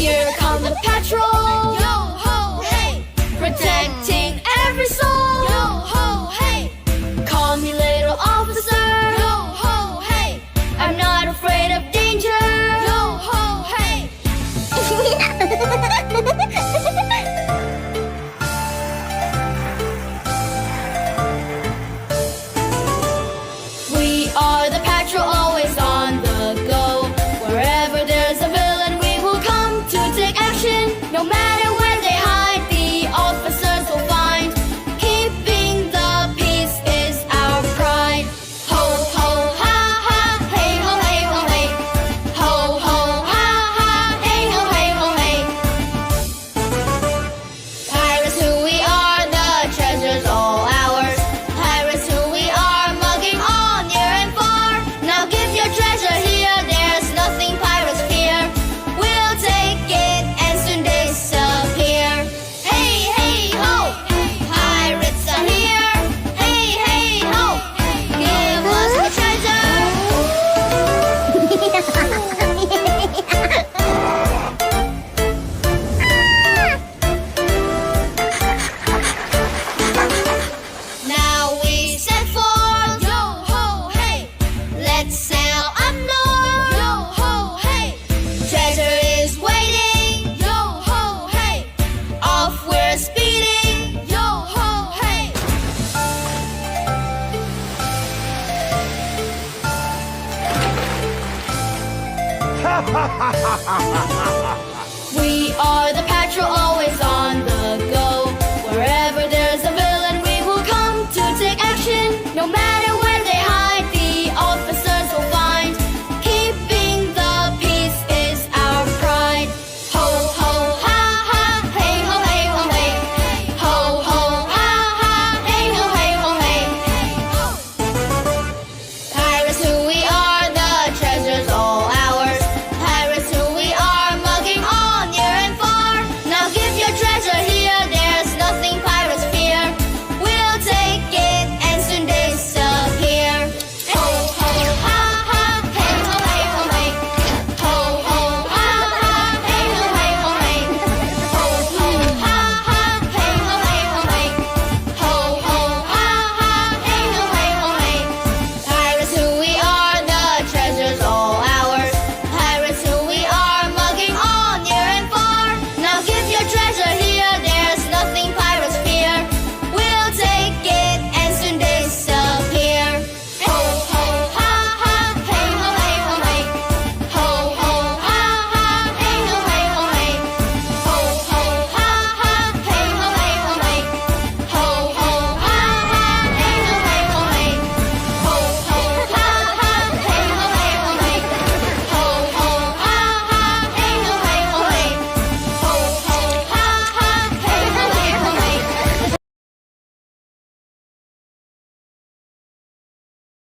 Here come the patrol. Yo-ho, hey! Protecting every soul. Yo-ho, hey! Call me little officer. Yo-ho, hey! I'm not afraid of danger. Yo-ho, hey! We are the patrol, always on the go. Wherever there's a villain, we will come to take action. No matter where they hide, the officers will find. Keeping the peace is our pride. Ho, ho, ha, ha, hey, ho, hey, ho, hey. Ho, ho, ha, ha, hey, ho, hey, ho, hey. Pirates who we are, the treasure's all ours. Pirates who we are, mugging all near and far. Now give your treasure here, there's nothing pirates fear. We'll take it and soon disappear. Hey, hey, ho! Pirates are here. Hey, hey, ho! Give us the treasure. Now we set forth. Yo-ho, hey! Let's sail up north. Yo-ho, hey! Treasure is waiting. Yo-ho, hey! Off we're speeding. Yo-ho, hey! Ha ha ha ha ha ha!